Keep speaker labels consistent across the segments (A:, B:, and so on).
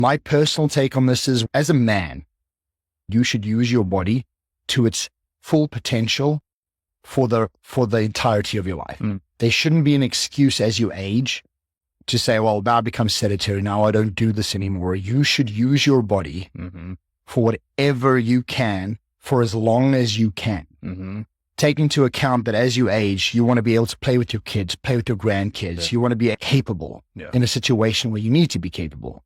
A: My personal take on this is, as a man, you should use your body to its full potential for the entirety of your life. There shouldn't be an excuse as you age to say, well, now I become sedentary. Now I don't do this anymore. You should use your body for whatever you can for as long as you can. Take into account that as you age, you want to be able to play with your kids, play with your grandkids. You want to be capable in a situation where you need to be capable.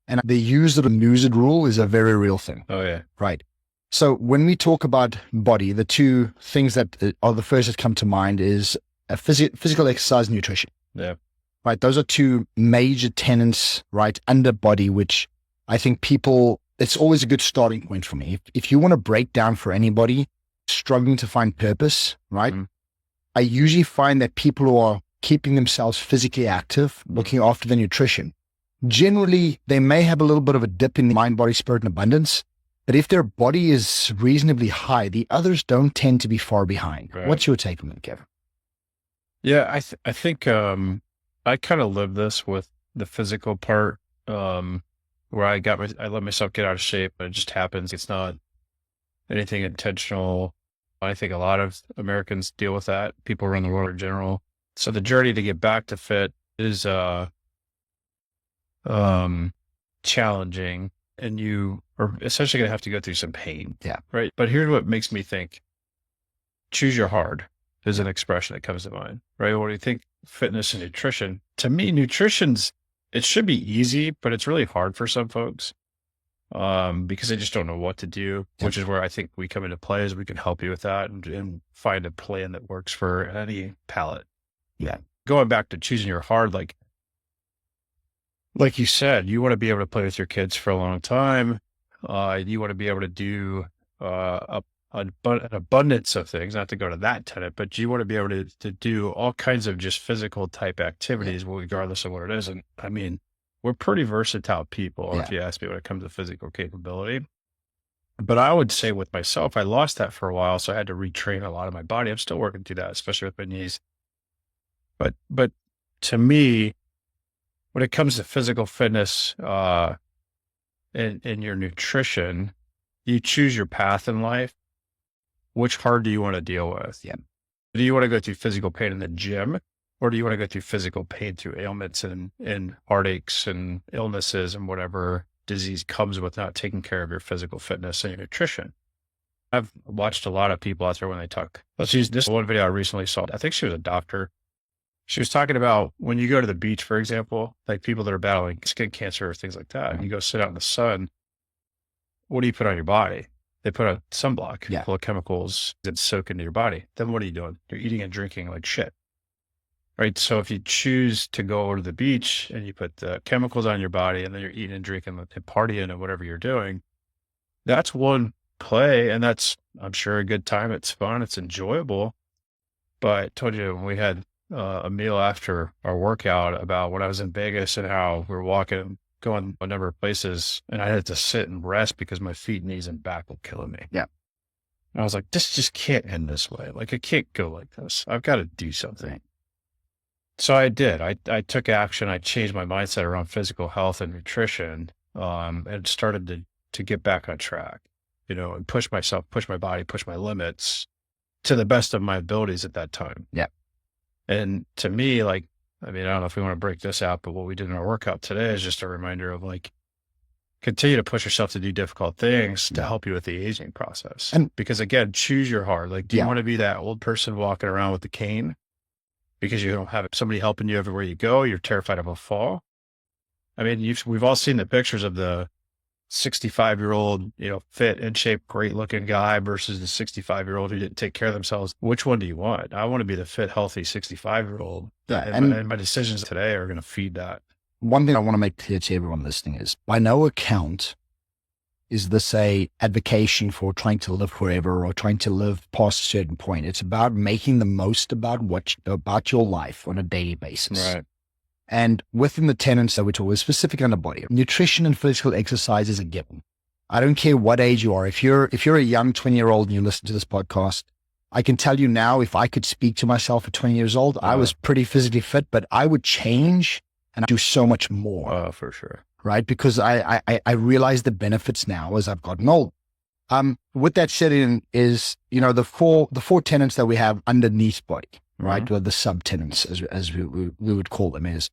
A: And the use it and lose it rule is a very real thing.
B: Oh, yeah.
A: Right. So when we talk about body, the two things that are the first that come to mind is a physical exercise and nutrition.
B: Yeah.
A: Right. Those are two major tenets, right, under body, which I think people, it's always a good starting point for me. If you want to break down for anybody struggling to find purpose, right, I usually find that people who are keeping themselves physically active, looking after their nutrition, generally, they may have a little bit of a dip in mind, body, spirit, and abundance. But if their body is reasonably high, the others don't tend to be far behind.
B: Right.
A: What's your take on that, Kevin?
B: Yeah, I think I kind of live this with the physical part, where I let myself get out of shape, but it just happens. It's not anything intentional. I think a lot of Americans deal with that. People around the world in general. So the journey to get back to fit is challenging, and you are essentially going to have to go through some pain.
A: Yeah.
B: Right. But here's what makes me think: choose your hard is an expression that comes to mind, right? When you think fitness and nutrition, to me, it should be easy, but it's really hard for some folks, because they just don't know what to do, which is where I think we come into play, is we can help you with that and find a plan that works for any palate.
A: Yeah.
B: Going back to choosing your hard, like you said, you want to be able to play with your kids for a long time. You want to be able to do an abundance of things, not to go to that tenet, but you want to be able to do all kinds of just physical type activities, regardless of what it is. And I mean, we're pretty versatile people, if you ask me, when it comes to physical capability. But I would say with myself, I lost that for a while, so I had to retrain a lot of my body. I'm still working through that, especially with my knees. But to me, when it comes to physical fitness, and your nutrition, you choose your path in life. Which hard do you want to deal with?
A: Yeah.
B: Do you want to go through physical pain in the gym, or do you want to go through physical pain through ailments and heartaches and illnesses and whatever disease comes with not taking care of your physical fitness and your nutrition? I've watched a lot of people out there when they talk. Let's use this one video I recently saw. I think she was a doctor. She was talking about when you go to the beach, for example, like people that are battling skin cancer or things like that, and you go sit out in the sun, what do you put on your body? They put a sunblock full of chemicals that soak into your body. Then what are you doing? You're eating and drinking like shit, right? So if you choose to go over to the beach and you put the chemicals on your body, and then you're eating and drinking and partying and whatever you're doing, that's one play. And that's, I'm sure, a good time. It's fun. It's enjoyable. But I told you when we had a meal after our workout about when I was in Vegas and how we were going a number of places, and I had to sit and rest because my feet, knees, and back were killing me.
A: Yeah.
B: And I was like, this just can't end this way. Like, it can't go like this. I've got to do something. So I did. I took action. I changed my mindset around physical health and nutrition, and started to get back on track, and push myself, push my body, push my limits to the best of my abilities at that time.
A: Yeah.
B: And to me, I don't know if we want to break this out, but what we did in our workout today is just a reminder of continue to push yourself to do difficult things to help you with the aging process. And because again, choose your hard. Do you want to be that old person walking around with the cane because you don't have somebody helping you everywhere you go? You're terrified of a fall. I mean, we've all seen the pictures of the 65-year-old, fit, in shape, great looking guy versus the 65-year-old who didn't take care of themselves. Which one do you want? I want to be the fit, healthy 65-year-old. And my decisions today are going to feed that.
A: One thing I want to make clear to everyone listening is, by no account is this a advocation for trying to live forever or trying to live past a certain point. It's about making the most about your life on a daily basis.
B: Right.
A: And within the tenets that we're talking, specific on the body, nutrition and physical exercise is a given. I don't care what age you are. If you're a young 20-year-old and you listen to this podcast, I can tell you now, if I could speak to myself at 20 years old, I was pretty physically fit, but I would change and do so much more.
B: For sure.
A: right? Because I realize the benefits now as I've gotten old. With that said is, the four tenets that we have underneath body, right? Or the subtenets as we would call them is,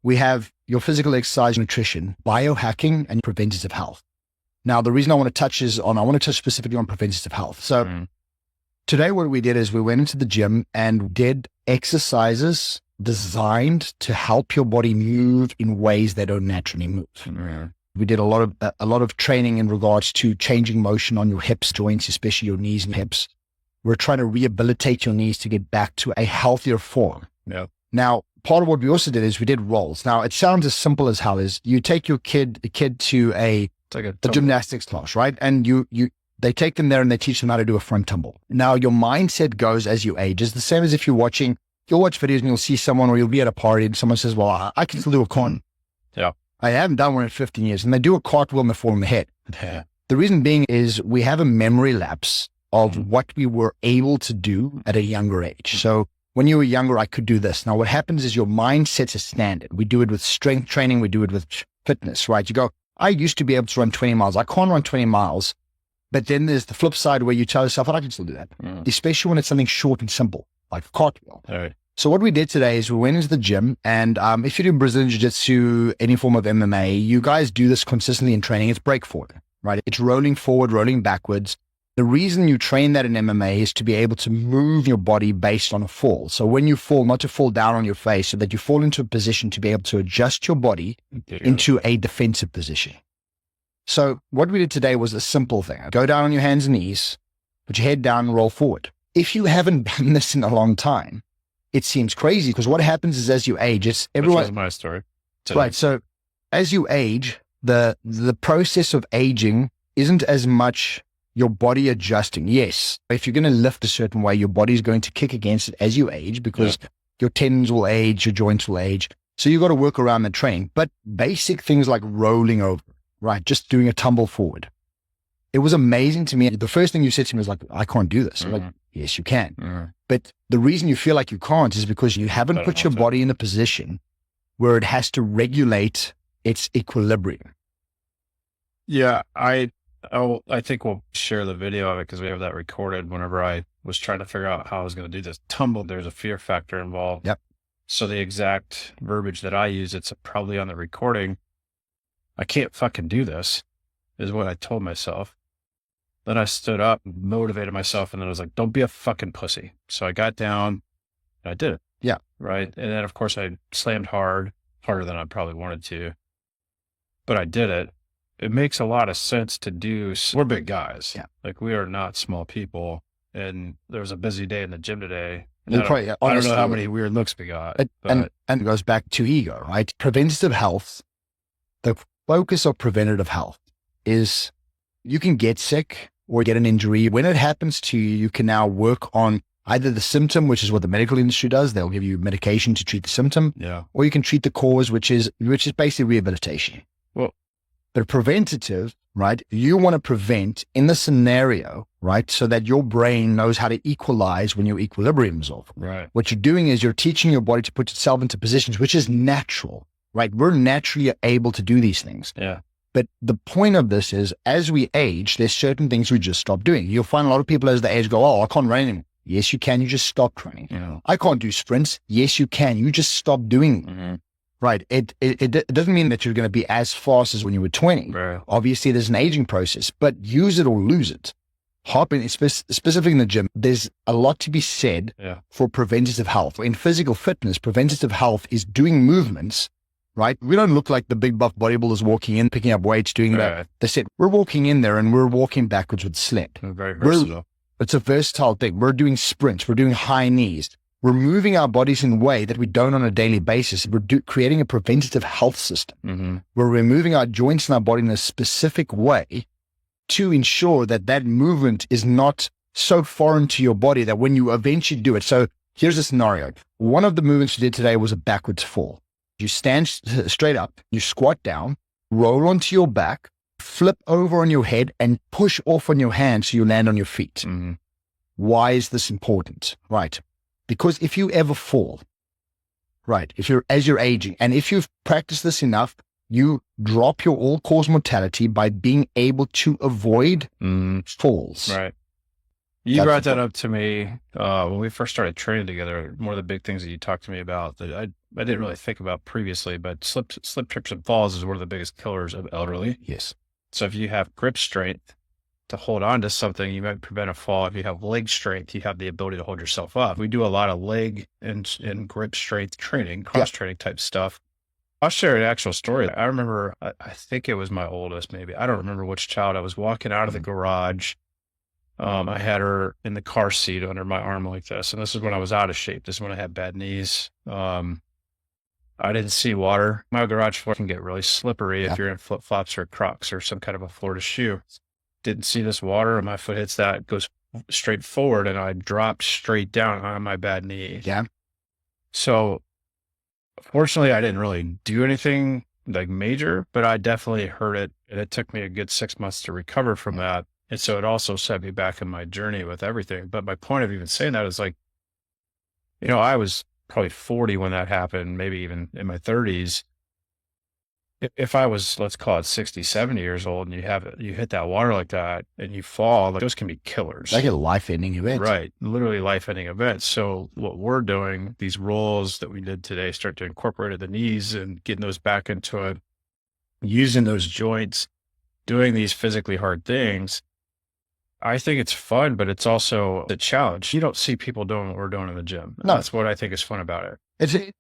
A: we have your physical exercise, nutrition, biohacking, and preventative health. Now, the reason I want to touch specifically on preventative health. So today what we did is we went into the gym and did exercises designed to help your body move in ways that don't naturally move. We did a lot of training in regards to changing motion on your hips, joints, especially your knees and hips. We're trying to rehabilitate your knees to get back to a healthier form.
B: Yeah.
A: Now, part of what we also did is we did rolls. Now, it sounds as simple as hell. Is you take your kid to a gymnastics class, right? And they take them there and they teach them how to do a front tumble. Now, your mindset goes as you age. It's the same as if you'll watch videos and you'll see someone, or you'll be at a party and someone says, well, I can still do a con.
B: Yeah.
A: I haven't done one in 15 years. And they do a cartwheel and they fall on the head. Yeah. The reason being is we have a memory lapse of what we were able to do at a younger age. So when you were younger, I could do this. Now, what happens is your mind sets a standard. We do it with strength training. We do it with fitness, right? You go, I used to be able to run 20 miles. I can't run 20 miles. But then there's the flip side where you tell yourself, I can still do that, especially when it's something short and simple, like a cartwheel. All right. So what we did today is we went into the gym, and if you do Brazilian Jiu-Jitsu, any form of MMA, you guys do this consistently in training. It's break forward, right? It's rolling forward, rolling backwards. The reason you train that in MMA is to be able to move your body based on a fall. So when you fall, not to fall down on your face, so that you fall into a position to be able to adjust your body into a defensive position. So what we did today was a simple thing. Go down on your hands and knees, put your head down and roll forward. If you haven't done this in a long time, it seems crazy, because what happens is as you age, it's everyone.
B: Which was my story today.
A: Right. So as you age, the process of aging isn't as much your body adjusting. Yes, if you're going to lift a certain way, your body's going to kick against it as you age, because your tendons will age, your joints will age. So you've got to work around the training. But basic things like rolling over, right? Just doing a tumble forward. It was amazing to me. The first thing you said to me was like, I can't do this. I'm like, yes, you can. But the reason you feel like you can't is because you haven't put your body in a position where it has to regulate its equilibrium.
B: Yeah, I think we'll share the video of it because we have that recorded. Whenever I was trying to figure out how I was going to do this tumble, there's a fear factor involved.
A: Yep.
B: So the exact verbiage that I use, it's probably on the recording. I can't fucking do this, is what I told myself. Then I stood up, motivated myself, and then I was like, don't be a fucking pussy. So I got down and I did it.
A: Yeah.
B: Right. And then, of course, I slammed harder than I probably wanted to. But I did it. It makes a lot of sense to do. We're big guys. Yeah. Like, we are not small people. And there was a busy day in the gym today. I don't know how many weird looks we got.
A: And it goes back to ego, right? Preventative health, the focus of preventative health is you can get sick or get an injury. When it happens to you, you can now work on either the symptom, which is what the medical industry does. They'll give you medication to treat the symptom.
B: Yeah.
A: Or you can treat the cause, which is basically rehabilitation.
B: Well,
A: but preventative, right? You want to prevent in the scenario, right? So that your brain knows how to equalize when your equilibrium's off.
B: Right.
A: What you're doing is you're teaching your body to put itself into positions, which is natural, right? We're naturally able to do these things.
B: Yeah.
A: But the point of this is, as we age, there's certain things we just stop doing. You'll find a lot of people as they age go, oh, I can't run anymore. Yes, you can. You just stop running.
B: Yeah.
A: I can't do sprints. Yes, you can. You just stop doing them.
B: Mm-hmm.
A: Right. It doesn't mean that you're going to be as fast as when you were 20.
B: Right.
A: Obviously, there's an aging process, but use it or lose it. Hopping, specifically in the gym, there's a lot to be said for preventative health. In physical fitness, preventative health is doing movements. Right? We don't look like the big buff bodybuilders walking in, picking up weights, doing that. They said, we're walking in there and we're walking backwards with sled.
B: Very versatile.
A: It's a versatile thing. We're doing sprints. We're doing high knees. We're moving our bodies in a way that we don't on a daily basis. We're creating a preventative health system where we're moving our joints and our body in a specific way to ensure that that movement is not so foreign to your body that when you eventually do it. So here's a scenario. One of the movements we did today was a backwards fall. You stand straight up, you squat down, roll onto your back, flip over on your head, and push off on your hands so you land on your feet. Mm-hmm. Why is this important? Right. Because if you ever fall, right, as you're aging, and if you've practiced this enough, You drop your all-cause mortality by being able to avoid falls.
B: Right. You brought that up to me when we first started training together. One of the big things that you talked to me about that I didn't really think about previously, but slip, trips, and falls is one of the biggest killers of elderly.
A: Yes.
B: So if you have grip strength to hold on to something, you might prevent a fall. If you have leg strength, you have the ability to hold yourself up. We do a lot of leg and grip strength training, cross training type stuff. I'll share an actual story. I remember, I think it was my oldest, maybe. I don't remember which child. I was walking out of the garage. I had her in the car seat under my arm like this. And this is when I was out of shape. This is when I had bad knees. I didn't see water. My garage floor can get really slippery if you're in flip-flops or Crocs or some kind of a Florida shoe. Didn't see this water, and my foot hits that, goes straight forward, and I dropped straight down on my bad knee.
A: Yeah.
B: So fortunately, I didn't really do anything like major, but I definitely hurt it. And it took me a good 6 months to recover from that. And so it also set me back in my journey with everything. But my point of even saying that is like, I was probably 40 when that happened, maybe even in my 30s. If I was, let's call it 60, 70 years old, and you hit that water like that and you fall, like those can be killers.
A: Like a life-ending event.
B: Right. Literally life-ending events. So what we're doing, these rolls that we did today, start to incorporate at the knees and getting those back into it, using those joints, doing these physically hard things. I think it's fun, but it's also a challenge. You don't see people doing what we're doing in the gym.
A: No.
B: That's what I think is fun about it.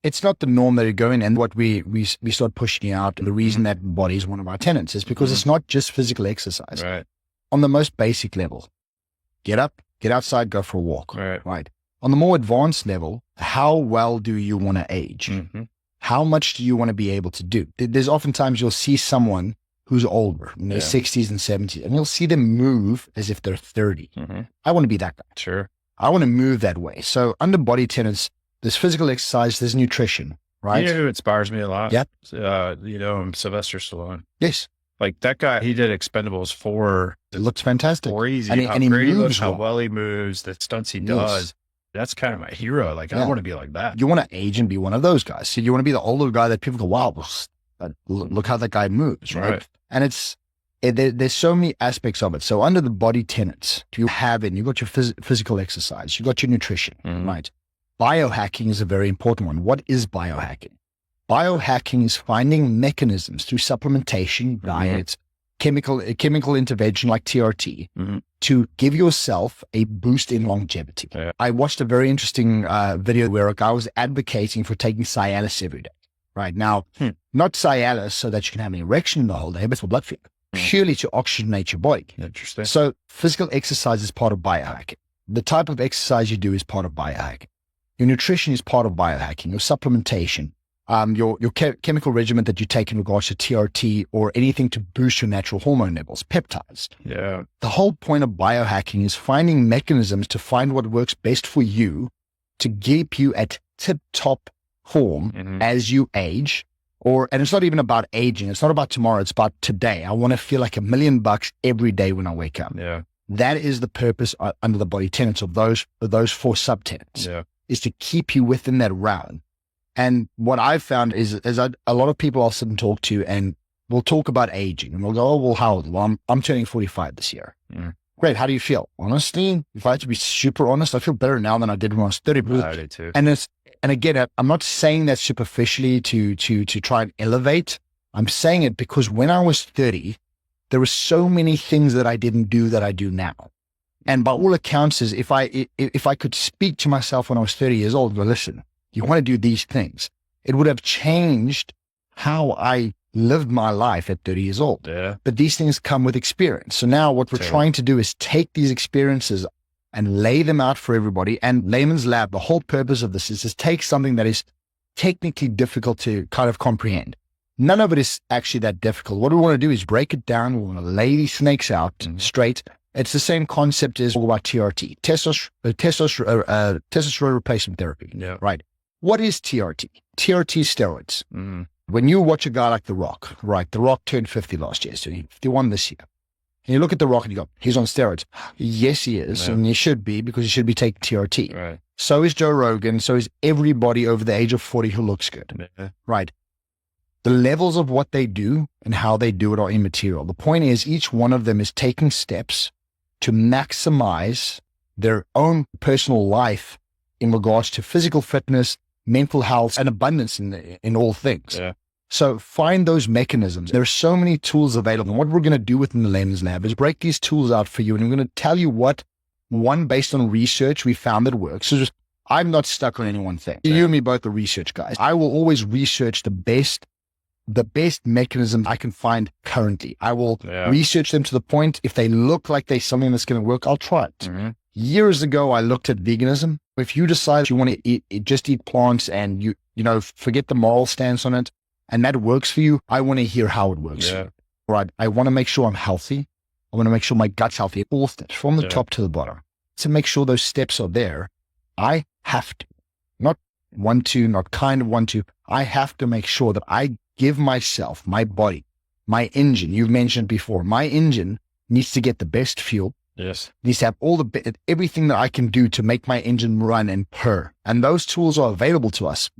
A: It's not the norm that you go in, and what we start pushing out. The reason that body is one of our tenets is because it's not just physical exercise.
B: Right.
A: On the most basic level, get up, get outside, go for a walk.
B: Right.
A: On the more advanced level, how well do you want to age? How much do you want to be able to do? There's oftentimes you'll see someone who's older, in their 60s and 70s, and you'll see them move as if they're 30. I want to be that guy.
B: Sure.
A: I want to move that way. So under body tenets, there's physical exercise, there's nutrition, right?
B: You know who inspires me a lot?
A: Yep.
B: Sylvester Stallone.
A: Yes.
B: Like that guy, he did Expendables 4.
A: It looks fantastic.
B: Easy.
A: And he moves
B: how
A: well.
B: well he moves, the stunts he does. That's kind of my hero. Like, I want to be like that.
A: You want to age and be one of those guys. So you want to be the older guy that people go, wow, look how that guy moves, right? And there's so many aspects of it. So under the body tenets, you got your physical exercise, you got your nutrition, right? Biohacking is a very important one. What is biohacking? Biohacking is finding mechanisms through supplementation, diet, chemical intervention like TRT to give yourself a boost in longevity.
B: Yeah.
A: I watched a very interesting video where a guy was advocating for taking Cialis every day. Right now, not Cialis so that you can have an erection the whole day, but for blood flow, purely to oxygenate your body.
B: Interesting.
A: So physical exercise is part of biohacking. The type of exercise you do is part of biohacking. Your nutrition is part of biohacking. Your supplementation, your chemical regimen that you take in regards to TRT or anything to boost your natural hormone levels, peptides.
B: Yeah.
A: The whole point of biohacking is finding mechanisms to find what works best for you to keep you at tip-top form as you age. And it's not even about aging. It's not about tomorrow. It's about today. I want to feel like $1 million every day when I wake up.
B: Yeah. That
A: is the purpose under the body tenets of those 4 subtenets.
B: Yeah.
A: Is to keep you within that realm. And what I've found is a lot of people I'll sit and talk to, and we'll talk about aging, and we'll go, oh, well, how old? Well, I'm turning 45 this year. Great. How do you feel? Honestly, if I had to be super honest, I feel better now than I did when I was 30.
B: I do too.
A: And again, I'm not saying that superficially to try and elevate. I'm saying it because when I was 30, there were so many things that I didn't do that I do now. And by all accounts, is if I could speak to myself when I was 30 years old, go, listen, you want to do these things, it would have changed how I lived my life at 30 years old.
B: Yeah.
A: But these things come with experience. So now what we're trying to do is take these experiences and lay them out for everybody. And Layman's Lab, the whole purpose of this is to take something that is technically difficult to kind of comprehend. None of it is actually that difficult. What we want to do is break it down. We want to lay these snakes out straight. It's the same concept as all about TRT, testosterone replacement therapy.
B: Yeah.
A: Right. What is TRT? TRT is steroids. When you watch a guy like The Rock, right? The Rock turned 50 last year, so he's 51 this year. And you look at The Rock and you go, he's on steroids. Yes, he is. And he should be, because he should be taking TRT.
B: Right. So
A: is Joe Rogan. So is everybody over the age of 40 who looks good. Right. The levels of what they do and how they do it are immaterial. The point is each one of them is taking steps to maximize their own personal life in regards to physical fitness, mental health, and abundance in all things.
B: Yeah.
A: So find those mechanisms. There are so many tools available. And what we're going to do within the Layman's Lab is break these tools out for you. And we're going to tell you what, one, based on research, we found that works. So I'm not stuck on any one thing. You and me both are research guys. I will always research the best mechanisms I can find currently. I will research them to the point, if they look like they're something that's going to work, I'll try it.
B: Mm-hmm.
A: Years ago, I looked at veganism. If you decide you want to just eat plants and you forget the moral stance on it, and that works for you, I want to hear how it works.
B: Yeah.
A: Right. I want to make sure I'm healthy. I want to make sure my gut's healthy. All steps from the top to the bottom. To make sure those steps are there, I have to, not want to, not kind of want to, I have to make sure that I give myself, my body, my engine, you've mentioned before, my engine needs to get the best fuel.
B: Yes.
A: Needs to have everything that I can do to make my engine run and purr. And those tools are available to us.